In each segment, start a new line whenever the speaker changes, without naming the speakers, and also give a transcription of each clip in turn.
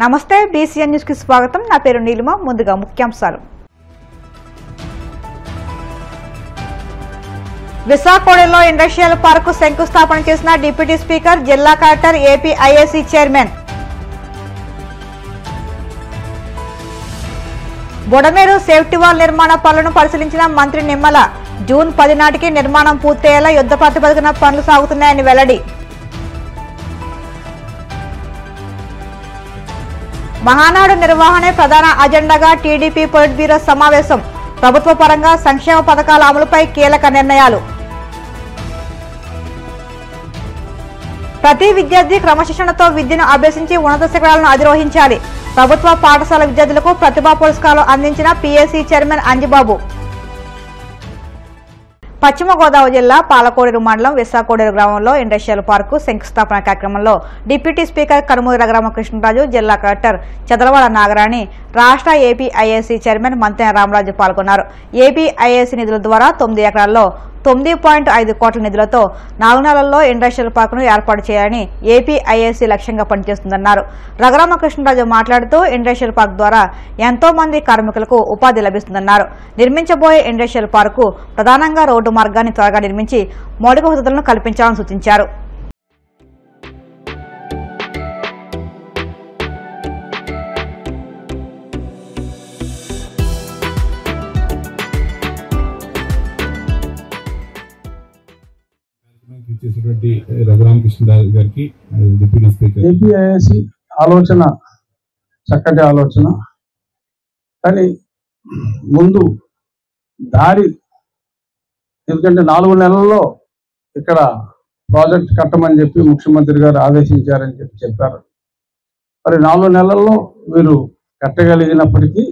నమస్తే BCN news కి స్వాగతం. నా పేరు నీలిమ. ముందుగా ముఖ్యాంశాలు. విశాఖపట్నంలో ఇండస్ట్రియల్ పార్క్ శంకుస్థాపన చేసిన డిప్యూటీ స్పీకర్, జిల్లా collector, AP IAC chairman. Budameru safety wall నిర్మాణ పనులను పరిశీలించిన మంత్రి నిమ్మల. జూన్ 10 నాటికి నిర్మాణం పూర్తయ్యేలా యుద్ధ ప్రాతిపదికన పనులు సాగుతున్నాయని వెల్లడి. మహానాడు నిర్వహణే ప్రధాన అజెండాగా టీడీపీ పొలిట్ బ్యూరో సమావేశం. ప్రభుత్వ పరంగా సంక్షేమ పథకాల అమలుపై కీలక నిర్ణయాలు. ప్రతి విద్యార్థి క్రమశిక్షణతో విద్యను అభ్యసించి ఉన్నత శిఖరాలను అధిరోహించాలి. ప్రభుత్వ పాఠశాల విద్యార్థులకు ప్రతిభా పురస్కారాలు అందించిన పీఏసీ చైర్మన్ అంజిబాబు. పశ్చిమ గోదావరి జిల్లా పాలకోడేరు మండలం విశాఖోడేరు గ్రామంలో ఇండస్ట్రియల్ పార్కు శంకుస్థాపన కార్యక్రమంలో డిప్యూటీ స్పీకర్ కనుమూరి రఘురామకృష్ణరాజు, జిల్లా కలెక్టర్ చదలవాడ నాగరాణి, రాష్ట్ర AP IAC chairman Mantena Ramaraju పాల్గొన్నారు. ఏపీ ఐఏసీ నిధుల ద్వారా 9 ఎకరాల్లో 9.5 కోట్ల నిధులతో 4 నెలల్లో ఇండస్ట్రియల్ పార్కును ఏర్పాటు చేయాలని ఏపీ ఐఏసీ లక్ష్యంగా పనిచేస్తుందన్నారు. రఘురామకృష్ణరాజు మాట్లాడుతూ ఇండస్ట్రియల్ పార్క్ ద్వారా ఎంతో మంది కార్మికులకు ఉపాధి లభిస్తుందన్నారు. నిర్మించబోయే ఇండస్ట్రియల్ పార్కు ప్రధానంగా రోడ్డు మార్గాన్ని త్వరగా నిర్మించి మౌలిక వసతులను కల్పించాలని సూచించారు.
రఘురామకృష్ణరాజు గారికి డిప్యూటీ స్పీకర్.
ఏపీఐఏసీ ఆలోచన చక్కటి ఆలోచన, కానీ ముందు దారి, ఎందుకంటే 4 నెలల్లో ఇక్కడ ప్రాజెక్ట్ కట్టమని చెప్పి ముఖ్యమంత్రి గారు ఆదేశించారని చెప్పారు. మరి 4 నెలల్లో వీరు కట్టగలిగినప్పటికీ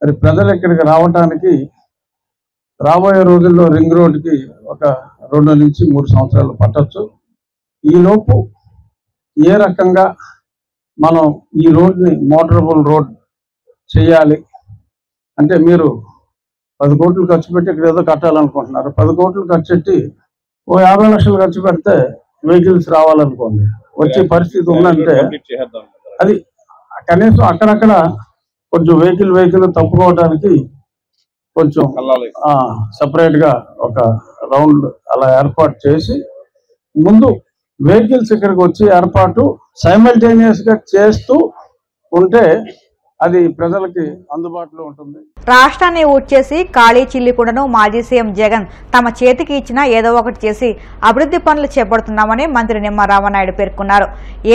మరి ప్రజలు ఇక్కడికి రావటానికి రాబోయే రోజుల్లో రింగ్ రోడ్డుకి ఒక 2 నుంచి 3 సంవత్సరాలు పట్టొచ్చు. ఈలోపు ఏ రకంగా మనం ఈ రోడ్ని మోటరబుల్ రోడ్ చేయాలి అంటే, మీరు 10 కోట్లు ఖర్చు పెట్టి ఇక్కడ ఏదో కట్టాలనుకుంటున్నారు. 10 కోట్లు ఖర్చు పెట్టి 50 లక్షలు ఖర్చు పెడితే వెహికల్స్ రావాలనుకోండి, వచ్చే పరిస్థితి ఉందంటే అది కనీసం అక్కడక్కడ కొంచెం వెహికల్ తప్పుకోవడానికి కొంచెం సపరేట్ గా ఒక రౌండ్ అలా ఏర్పాటు చేసి ముందు వెహికల్స్ ఇక్కడికి వచ్చి ఏర్పాటు సైమల్టేనియస్ గా చేస్తూ ఉంటే అది ప్రజలకి అందుబాటులో ఉంటుంది.
రాష్ట్రాన్ని ఊడ్చేసి ఖాళీ చిల్లికుండను మాజీ సీఎం జగన్ తమ చేతికి ఇచ్చినా ఏదో ఒకటి చేసి అభివృద్ధి పనులు చేపడుతున్నామని మంత్రి నిమ్మ రామనాయుడు పేర్కొన్నారు.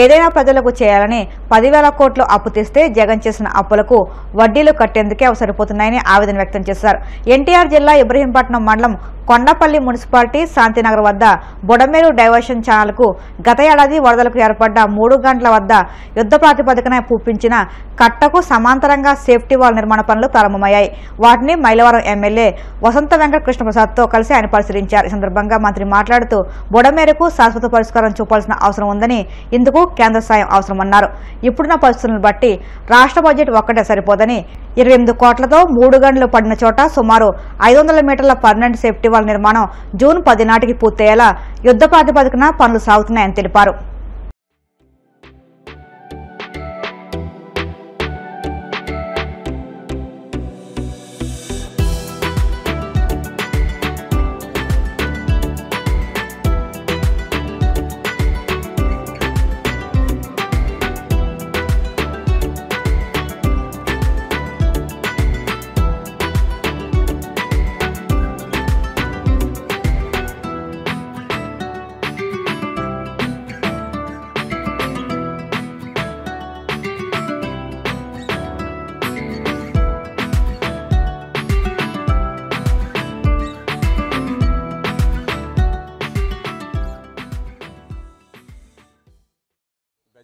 ఏదైనా ప్రజలకు చేయాలని 10,000 కోట్లు అప్పు తెస్తే జగన్ చేసిన అప్పులకు వడ్డీలు కట్టేందుకే సరిపోతున్నాయని ఆవేదన వ్యక్తం చేశారు. ఎన్టీఆర్ జిల్లా ఇబ్రహీంపట్నం మండలం కొండపల్లి మున్సిపాలిటీ శాంతినగర్ వద్ద బుడమేరు డైవర్షన్ ఛానల్కు గత ఏడాది వరదలకు ఏర్పడ్డ 3 గంటల వద్ద యుద్ధ ప్రాతిపదికన పూపించిన కట్టకు సమాంతరంగా సేఫ్టీ వాల్ నిర్మాణ పనులు ప్రారంభమయ్యాయి. వాటిని మైలవరం ఎమ్మెల్యే వసంత వెంకట కృష్ణప్రసాద్తో కలిసి ఆయన పరిశీలించారు. ఈ సందర్భంగా మంత్రి మాట్లాడుతూ బుడమేరుకు శాశ్వత పరిష్కారం చూపాల్సిన అవసరం ఉందని, ఇందుకు కేంద్ర సాయం అవసరమన్నారు. ఇప్పుడున్న పరిస్థితులను బట్టి రాష్ట్ర బడ్జెట్ ఒక్కటే సరిపోదని 28 కోట్లతో 3 గంటలు పడిన చోట సుమారు 500 మీటర్ల పర్మనెంట్ సేఫ్టీ వాల్ నిర్మాణం జూన్ 10 నాటికి పూర్తయ్యేలా యుద్ధ ప్రాతిపదికన పనులు సాగుతున్నాయని తెలిపారు.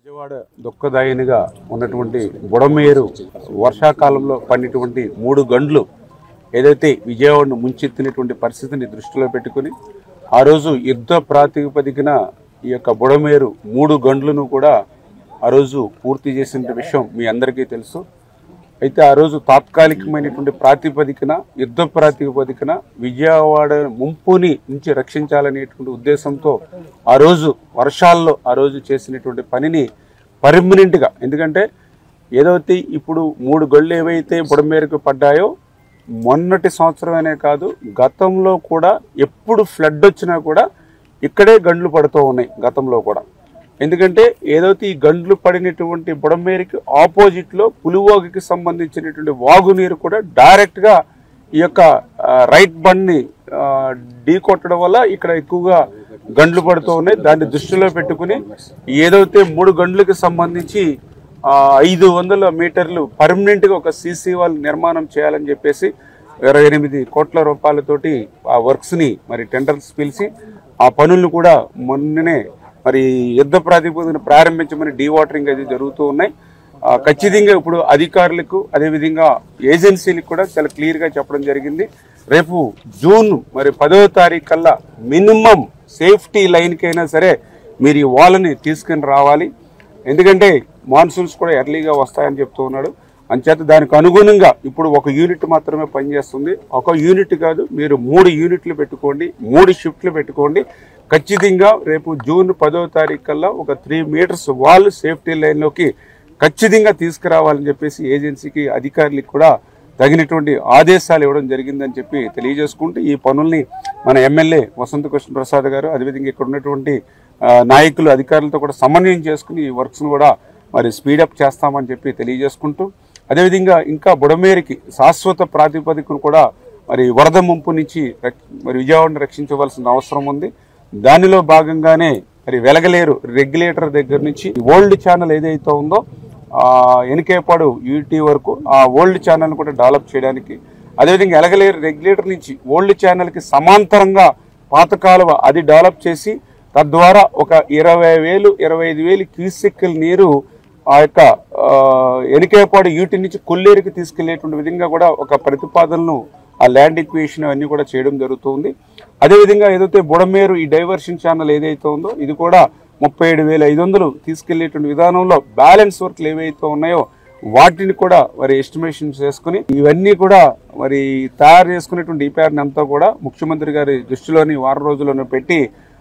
బెజవాడ దుఃఖదాయినిగా ఉన్నటువంటి బుడమేరు వర్షాకాలంలో పడినటువంటి 3 గంటలు ఏదైతే విజయవాడను ముంచెత్తినటువంటి పరిస్థితిని దృష్టిలో పెట్టుకుని ఆ రోజు యుద్ధ ప్రాతిపదికన ఈ యొక్క బుడమేరు 3 గంటలను కూడా ఆ రోజు పూర్తి చేసిన విషయం మీ అందరికీ తెలుసు. అయితే ఆ రోజు తాత్కాలికమైనటువంటి ప్రాతిపదికన యుద్ధ ప్రాతిపదికన విజయవాడ ముంపుని నుంచి రక్షించాలనేటువంటి ఉద్దేశంతో ఆ రోజు వర్షాల్లో ఆ రోజు చేసినటువంటి పనిని పర్మనెంట్గా, ఎందుకంటే ఏదైతే ఇప్పుడు 3 గళ్ళు ఏవైతే బుడమేరుకు పడ్డాయో మొన్నటి సంవత్సరమనే కాదు గతంలో కూడా ఎప్పుడు ఫ్లడ్ వచ్చినా కూడా ఇక్కడే గండ్లు పడుతూ ఉన్నాయి గతంలో కూడా. ఎందుకంటే ఏదైతే ఈ గండ్లు పడినటువంటి బుడమేరుకి ఆపోజిట్లో పులివాగుకి సంబంధించినటువంటి వాగునీరు కూడా డైరెక్ట్గా ఈ యొక్క రైట్ బండ్ని ఢీ కొట్టడం వల్ల ఇక్కడ ఎక్కువగా గండ్లు పడుతూ ఉన్నాయి. దాన్ని దృష్టిలో పెట్టుకుని ఏదైతే 3 గండ్లకి సంబంధించి 500 మీటర్లు పర్మనెంట్గా ఒక సీసీ వాల్ నిర్మాణం చేయాలని చెప్పేసి 28 కోట్ల రూపాయలతోటి ఆ వర్క్స్ని మరి టెండర్స్ పిలిచి ఆ పనులను కూడా మొన్ననే మరి యుద్ధ ప్రాతిపదికన ప్రారంభించమని డీవాటరింగ్ అది జరుగుతూ ఉన్నాయి. ఖచ్చితంగా ఇప్పుడు అధికారులకు అదేవిధంగా ఏజెన్సీలకు కూడా చాలా క్లియర్గా చెప్పడం జరిగింది. రేపు జూన్ మరి 10వ తారీఖు కల్లా మినిమం సేఫ్టీ లైన్కైనా సరే మీరు ఈ వాల్ని తీసుకుని రావాలి. ఎందుకంటే మాన్సూన్స్ కూడా ఎర్లీగా వస్తాయని చెప్తూ ఉన్నాడు. అంచేత దానికి అనుగుణంగా ఇప్పుడు ఒక యూనిట్ మాత్రమే పనిచేస్తుంది. ఒక యూనిట్ కాదు, మీరు 3 యూనిట్లు పెట్టుకోండి, 3 షిఫ్ట్లు పెట్టుకోండి. ఖచ్చితంగా రేపు జూన్ 10వ తారీఖు కల్లా ఒక 3 మీటర్స్ వాల్ సేఫ్టీ లైన్లోకి ఖచ్చితంగా తీసుకురావాలని చెప్పేసి ఏజెన్సీకి అధికారులకు కూడా తగినటువంటి ఆదేశాలు ఇవ్వడం జరిగిందని చెప్పి తెలియజేసుకుంటూ ఈ పనుల్ని మన ఎమ్మెల్యే వసంత కృష్ణ ప్రసాద్ గారు అదేవిధంగా ఇక్కడ ఉన్నటువంటి నాయకులు అధికారులతో కూడా సమన్వయం చేసుకుని ఈ వర్క్స్ను కూడా మరి స్పీడప్ చేస్తామని చెప్పి తెలియజేసుకుంటూ అదేవిధంగా ఇంకా బుడమేరుకి శాశ్వత ప్రాతిపదికను కూడా మరి వరద ముంపు నుంచి మరి విజయవాడను రక్షించవలసిన అవసరం ఉంది. దానిలో భాగంగానే మరి వెలగలేరు రెగ్యులేటర్ దగ్గర నుంచి ఓల్డ్ ఛానల్ ఏదైతే ఉందో ఎనికేపాడు యూటీ వరకు ఆ ఓల్డ్ ఛానల్ని కూడా డెవలప్ చేయడానికి అదేవిధంగా వెలగలేరు రెగ్యులేటర్ నుంచి ఓల్డ్ ఛానల్కి సమాంతరంగా పాత కాలువ అది డెవలప్ చేసి తద్వారా ఒక 20,000-25,000 క్యూసెక్కుల నీరు ఆ యొక్క ఎనికేపాడు యూటీ నుంచి కొల్లేరుకి తీసుకెళ్లేటువంటి విధంగా కూడా ఒక ప్రతిపాదనను ఆ ల్యాండ్ ఎక్విజిషన్ అన్నీ కూడా చేయడం జరుగుతుంది. అదేవిధంగా ఏదైతే బుడమేరు ఈ డైవర్షన్ ఛానల్ ఏదైతే ఉందో ఇది కూడా 37,500 తీసుకెళ్లేటువంటి విధానంలో బ్యాలెన్స్ వర్క్లు ఏవైతే ఉన్నాయో వాటిని కూడా మరి ఎస్టిమేషన్ చేసుకుని ఇవన్నీ కూడా మరి తయారు చేసుకునేటువంటి డిపిఆర్ని అంతా కూడా ముఖ్యమంత్రి గారి దృష్టిలోని వారం రోజుల్లోనే పెట్టి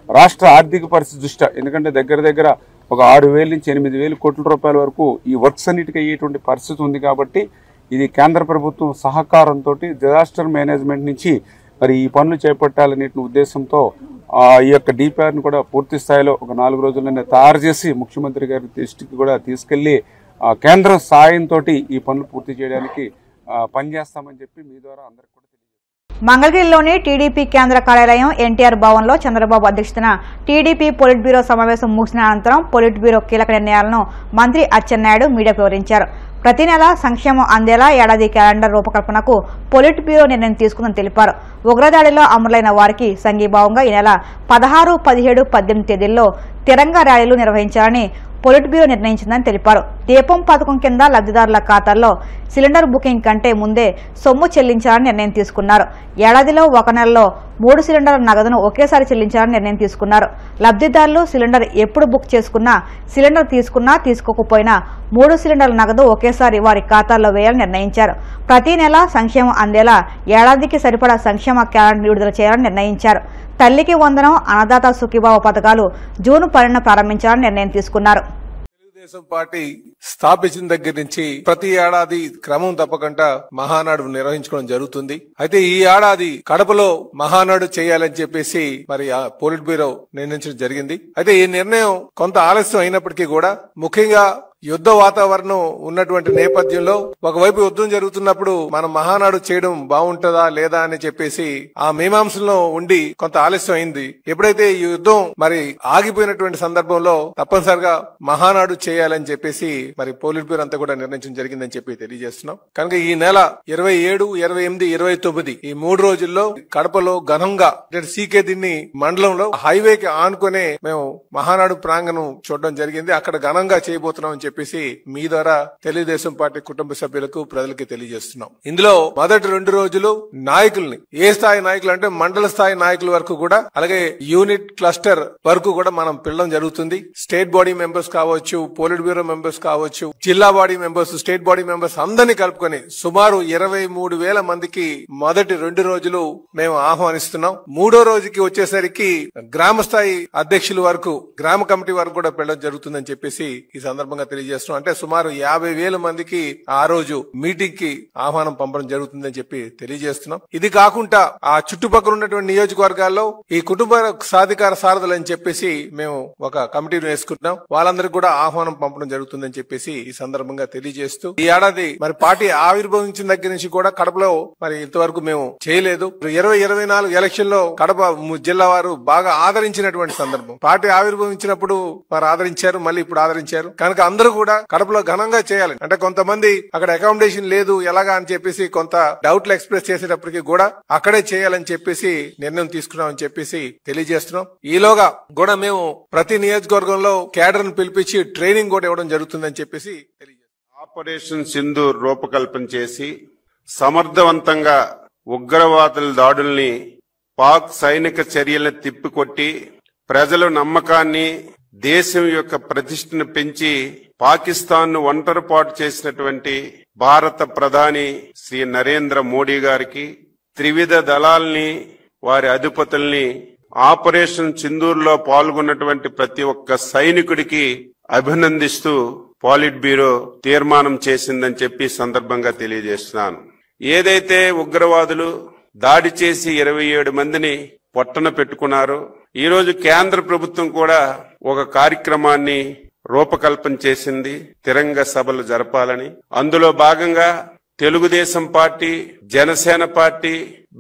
రాష్ట్ర ఆర్థిక పరిస్థితి దృష్ట్యా ఎందుకంటే దగ్గర ఒక 6,000 నుంచి 8,000 కోట్ల రూపాయల వరకు ఈ వర్క్స్ అన్నిటికీ అయ్యేటువంటి పరిస్థితి ఉంది. కాబట్టి ఇది కేంద్ర ప్రభుత్వం సహకారంతో డిజాస్టర్ మేనేజ్మెంట్ నుంచి మరి ఈ పనులు చేపట్టాలనే ఉద్దేశంతో ఈ యొక్క డిపిఆర్ని కూడా పూర్తి స్థాయిలో ఒక 4 రోజుల్లోనే తయారు చేసి ముఖ్యమంత్రి గారి దృష్టికి కూడా తీసుకెళ్లి కేంద్రం సాయంతో ఈ పనులు పూర్తి చేయడానికి పనిచేస్తామని చెప్పి మీ ద్వారా అందరికీ కూడా
మంగళగిరిలోని టీడీపీ కేంద్ర కార్యాలయం ఎన్టీఆర్ భవన్లో చంద్రబాబు అధ్యక్షతన టీడీపీ పొలిట్ బ్యూరో సమావేశం ముగిసిన అనంతరం పొలిట్ బ్యూరో కీలక నిర్ణయాలను మంత్రి అచ్చెన్నాయుడు మీడియాకు వివరించారు. ప్రతి నెల సంక్షేమం అందేలా ఏడాది క్యాలెండర్ రూపకల్పనకు పొలిట్ బ్యూరో నిర్ణయం తీసుకుందని తెలిపారు. ఉగ్రదాడిలో అమరులైన వారికి సంఘీభావంగా ఈ నెల 16, 17, 18 తేదీల్లో తిరంగా ర్యాలీలు నిర్వహించాలని పొలిట్ బ్యూరో నిర్ణయించిందని తెలిపారు. దీపం పథకం కింద లబ్ధిదారుల ఖాతాల్లో సిలిండర్ బుకింగ్ కంటే ముందే సొమ్ము చెల్లించాలని నిర్ణయం తీసుకున్నారు. ఏడాదిలో ఒక నెలలో 3 సిలిండర్ల నగదును ఒకేసారి చెల్లించాలని నిర్ణయం తీసుకున్నారు. లబ్ధిదారులు సిలిండర్ ఎప్పుడు బుక్ చేసుకున్నా, సిలిండర్ తీసుకున్నా తీసుకోకపోయినా 3 సిలిండర్ల నగదు ఒకేసారి వారి ఖాతాల్లో వేయాలని నిర్ణయించారు. ప్రతి నెల సంక్షేమం అందేలా ఏడాదికి సరిపడా సంక్షేమ క్యాలెండర్ విడుదల చేయాలని నిర్ణయించారు. తల్లికి వందనం, అన్నదాత సుఖీభావ పథకాలు జూన్ 12న ప్రారంభించాలని నిర్ణయం తీసుకున్నారు.
తెలుగుదేశం పార్టీ స్థాపించిన దగ్గర నుంచి ప్రతి ఏడాది క్రమం తప్పకుండా మహానాడు నిర్వహించుకోవడం జరుగుతుంది. అయితే ఈ ఏడాది కడపలో మహానాడు చేయాలని చెప్పేసి మరి పొలిట్ బ్యూరో నిర్ణయించడం జరిగింది. అయితే ఈ నిర్ణయం కొంత ఆలస్యం అయినప్పటికీ కూడా ముఖ్యంగా యుద్ధ వాతావరణం ఉన్నటువంటి నేపథ్యంలో ఒకవైపు యుద్ధం జరుగుతున్నప్పుడు మనం మహానాడు చేయడం బాగుంటుందా లేదా అని చెప్పేసి ఆ మీమాంసలో ఉండి కొంత ఆలస్యం అయింది. ఎప్పుడైతే ఈ యుద్ధం మరి ఆగిపోయినటువంటి సందర్భంలో తప్పనిసరిగా మహానాడు చేయాలని చెప్పేసి మరి పోలిట్ బ్యూరో అంతా కూడా నిర్ణయించడం జరిగిందని చెప్పి తెలియజేస్తున్నాం. కనుక ఈ నెల 27, 28, 29 ఈ 3 రోజుల్లో కడపలో ఘనంగా సీకే దిన్ని మండలంలో హైవేకి ఆనుకునే మేము మహానాడు ప్రాంగణం చూడడం జరిగింది. అక్కడ ఘనంగా చేయబోతున్నాం అని చెప్పేసి మీ ద్వారా తెలుగుదేశం పార్టీ కుటుంబ సభ్యులకు ప్రజలకి తెలియజేస్తున్నాం. ఇందులో మొదటి 2 రోజులు నాయకుల్ని ఏ స్థాయి నాయకులు అంటే మండల స్థాయి నాయకుల వరకు కూడా అలాగే యూనిట్ క్లస్టర్ వరకు కూడా మనం పిలవడం జరుగుతుంది. స్టేట్ బాడీ మెంబర్స్ కావచ్చు, పోలిట్ బ్యూరో మెంబర్స్ కావచ్చు, జిల్లా body members, state body members అందరినీ కలుపుకొని సుమారు 23,000 మందికి మొదటి 2 రోజులు మేము ఆహ్వానిస్తున్నాం. 3వ రోజుకి వచ్చేసరికి గ్రామ స్థాయి అధ్యక్షుల వరకు, గ్రామ కమిటీ వరకు కూడా పిలవడం జరుగుతుందని చెప్పేసి ఈ సందర్భంగా తెలియజేస్తున్నాం. అంటే సుమారు 50,000 మందికి ఆ రోజు మీటింగ్ కి ఆహ్వానం పంపడం జరుగుతుందని చెప్పి తెలియజేస్తున్నాం. ఇది కాకుండా ఆ చుట్టుపక్కల ఉన్నటువంటి నియోజకవర్గాల్లో ఈ కుటుంబ సాధికార సారథులు అని చెప్పేసి మేము ఒక కమిటీని వేసుకుంటున్నాం. వాళ్ళందరికీ కూడా ఆహ్వానం పంపడం జరుగుతుందని చెప్పేసి ఈ సందర్భంగా తెలియజేస్తూ, ఈ ఏడాది మరి పార్టీ ఆవిర్భవించిన దగ్గర నుంచి కూడా కడపలో మరి ఇంతవరకు మేము చేయలేదు. 2024 ఎలక్షన్ లో కడప జిల్లా వారు బాగా ఆదరించినటువంటి సందర్భం. పార్టీ ఆవిర్భవించినప్పుడు వారు ఆదరించారు, మళ్ళీ ఇప్పుడు ఆదరించారు. కనుక అందరూ కూడా కడపలో ఘనంగా చేయాలి. అంటే కొంతమంది అక్కడ అకామిడేషన్ లేదు ఎలాగా అని చెప్పేసి కొంత డౌట్లు ఎక్స్ప్రెస్ చేసేటప్పటికి కూడా అక్కడే చేయాలని చెప్పేసి నిర్ణయం తీసుకున్నామని చెప్పేసి తెలియజేస్తున్నాం. ఈలోగా కూడా మేము ప్రతి నియోజకవర్గంలో క్యాడర్ ను పిలిపించి ట్రైనింగ్ కూడా ఇవ్వడం జరుగుతుందని చెప్పేసి తెలియజేస్తున్నాం.
ఆపరేషన్ సింధూర్ రూపకల్పన చేసి సమర్థవంతంగా ఉగ్రవాదుల దాడుల్ని, పాక్ సైనిక చర్యలను తిప్పికొట్టి ప్రజల నమ్మకాన్ని, దేశం యొక్క ప్రతిష్టను పెంచి పాకిస్తాన్ ను ఒంటరిపాటు చేసినటువంటి భారత ప్రధాని శ్రీ నరేంద్ర మోడీ గారికి, త్రివిధ దళాల్ని, వారి అధిపతుల్ని, ఆపరేషన్ సింధూర్ లో పాల్గొన్నటువంటి ప్రతి ఒక్క సైనికుడికి అభినందిస్తూ పాలిట్ బ్యూరో తీర్మానం చేసిందని చెప్పి సందర్భంగా తెలియజేస్తున్నాను. ఏదైతే ఉగ్రవాదులు దాడి చేసి 27 మందిని పొట్టన పెట్టుకున్నారో, ఈ రోజు కేంద్ర ప్రభుత్వం కూడా ఒక కార్యక్రమాన్ని రూపకల్పన చేసింది, తిరంగ సభలు జరపాలని. అందులో భాగంగా Telugu Desam party, Janasena party,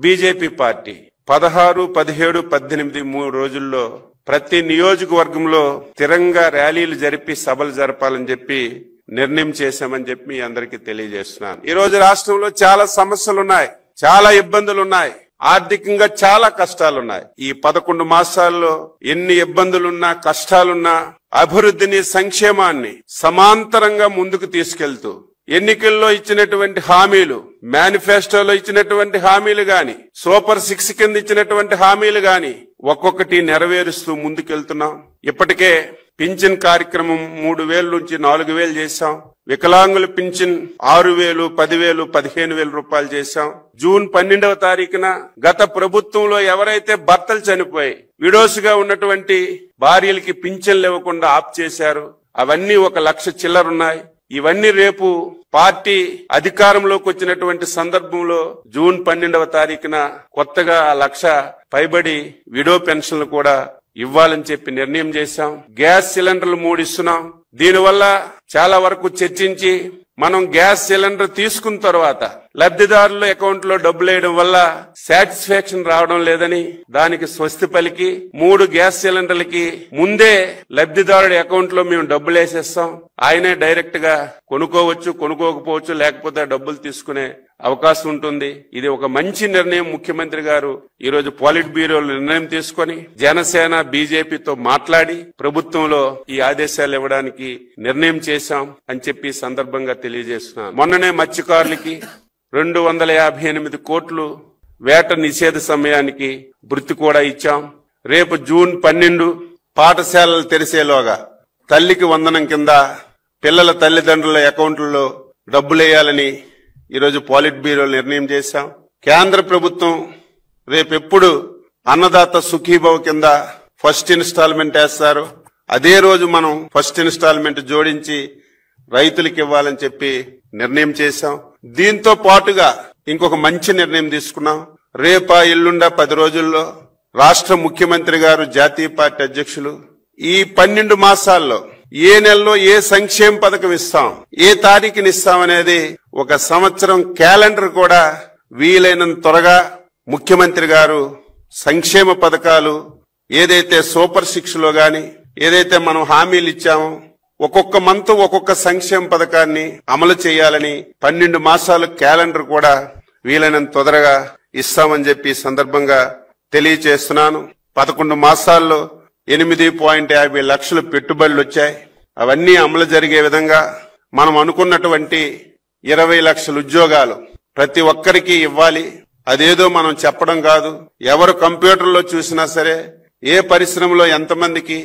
BJP party 16, 17, 18 3 రోజుల్లో ప్రతి నియోజకవర్గంలో తిరంగా ర్యాలీలు జరిపి సభలు జరపాలని చెప్పి నిర్ణయం చేశామని చెప్పి మీ అందరికీ తెలియజేస్తున్నాను. ఈ రోజు రాష్ట్రంలో చాలా సమస్యలున్నాయి, చాలా ఇబ్బందులున్నాయి, ఆర్థికంగా చాలా కష్టాలున్నాయి. ఈ 11 మాసాల్లో ఎన్ని ఇబ్బందులున్నా, కష్టాలున్నా అభివృద్ధిని, సంక్షేమాన్ని సమాంతరంగా ముందుకు తీసుకెళ్తూ ఎన్నికల్లో ఇచ్చినటువంటి హామీలు, మేనిఫెస్టోలో ఇచ్చినటువంటి హామీలు గాని, సూపర్ 6 కింద ఇచ్చినటువంటి హామీలు గాని ఒక్కొక్కటి నెరవేరుస్తూ ముందుకెళ్తున్నాం. ఇప్పటికే పింఛన్ కార్యక్రమం 3,000 నుంచి 4,000 చేశాం. వికలాంగుల పింఛన్ 6,000, 10,000, 15,000 రూపాయలు చేశాం. జూన్ 12వ తారీఖున గత ప్రభుత్వంలో ఎవరైతే భర్తలు చనిపోయి విడోస్ గా ఉన్నటువంటి భార్యలకి పింఛన్లు ఇవ్వకుండా ఆప్ చేశారు, అవన్నీ 1,00,000 చిల్లరున్నాయి. ఇవన్నీ రేపు పార్టీ అధికారంలోకి వచ్చినటువంటి సందర్భంలో జూన్ 12వ తారీఖున కొత్తగా 1,00,000 పైబడి విడో పెన్షన్లు కూడా ఇవ్వాలని చెప్పి నిర్ణయం చేశాం. గ్యాస్ సిలిండర్లు 3 ఇస్తున్నాం. దీనివల్ల చాలా వరకు చర్చించి మనం గ్యాస్ సిలిండర్ తీసుకున్న తర్వాత లబ్ధిదారుల అకౌంట్ లో డబ్బులు వేయడం వల్ల సాటిస్ఫాక్షన్ రావడం లేదని దానికి స్వస్తి పలికి 3 గ్యాస్ సిలిండర్లకి ముందే లబ్ధిదారుడి అకౌంట్ లో మేము డబ్బులు వేసేస్తాం. ఆయనే డైరెక్ట్ గా కొనుక్కోవచ్చు, కొనుక్కోకపోవచ్చు, లేకపోతే డబ్బులు తీసుకునే అవకాశం ఉంటుంది. ఇది ఒక మంచి నిర్ణయం ముఖ్యమంత్రి గారు ఈ రోజు పాలిట్ బ్యూరోలో నిర్ణయం తీసుకొని జనసేన, బీజేపీతో మాట్లాడి ప్రభుత్వంలో ఈ ఆదేశాలు ఇవ్వడానికి నిర్ణయం చేశాం అని చెప్పి సందర్భంగా తెలియజేస్తున్నాను. మొన్ననే మత్స్యకారులకి 258 కోట్లు వేట నిషేధ సమయానికి భృతి కూడా ఇచ్చాం. రేపు జూన్ 12 పాఠశాలలు తెరిసేలోగా తల్లికి వందనం కింద పిల్లల తల్లిదండ్రుల అకౌంట్లలో డబ్బులేయాలని ఈరోజు పాలిట్ బ్యూరోలో నిర్ణయం చేశాం. కేంద్ర ప్రభుత్వం రేపెప్పుడు అన్నదాత సుఖీభవ కింద ఫస్ట్ ఇన్స్టాల్మెంట్ వేస్తారు, అదే రోజు మనం ఫస్ట్ ఇన్స్టాల్మెంట్ జోడించి రైతులకు ఇవ్వాలని చెప్పి నిర్ణయం చేశాం. దీంతో పాటుగా ఇంకొక మంచి నిర్ణయం తీసుకున్నాం. రేపా ఎల్లుండా 10 రోజుల్లో రాష్ట్ర ముఖ్యమంత్రి గారు, జాతీయ పార్టీ అధ్యక్షులు ఈ 12 మాసాల్లో ఏ నెలలో ఏ సంక్షేమ పథకం ఇస్తాం, ఏ తారీఖుని ఇస్తామనేది ఒక సంవత్సరం క్యాలెండర్ కూడా వీలైనంత త్వరగా ముఖ్యమంత్రి గారు సంక్షేమ పథకాలు ఏదైతే సూపర్ 6 లో గాని ఏదైతే మనం హామీలు ఇచ్చామో ఒక్కొక్క మంత్ ఒక్కొక్క సంక్షేమ పథకాన్ని అమలు చేయాలని 12 మాసాల క్యాలెండర్ కూడా వీలైనంత తొందరగా ఇస్తామని చెప్పి సందర్భంగా తెలియజేస్తున్నాను. 11 మాసాల్లో 8.50 లక్షల పెట్టుబడులు వచ్చాయి. అవన్నీ అమలు జరిగే విధంగా మనం అనుకున్నటువంటి 20 లక్షల ఉద్యోగాలు ప్రతి ఒక్కరికి ఇవ్వాలి. అదేదో మనం చెప్పడం కాదు, ఎవరు కంప్యూటర్లో చూసినా సరే ఏ పరిశ్రమలో ఎంతమందికి,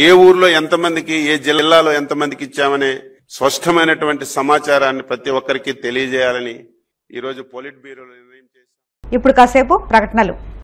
ఏ ఊర్లో ఎంతమందికి, ఏ జిల్లాలో ఎంతమందికి ఇచ్చామనే స్పష్టమైనటువంటి సమాచారాన్ని ప్రతి ఒక్కరికి తెలియజేయాలని ఈరోజు పాలిట్ బ్యూరోలో నిర్ణయం చేశాం.
ఇప్పుడు కాసేపు ప్రకటనలు.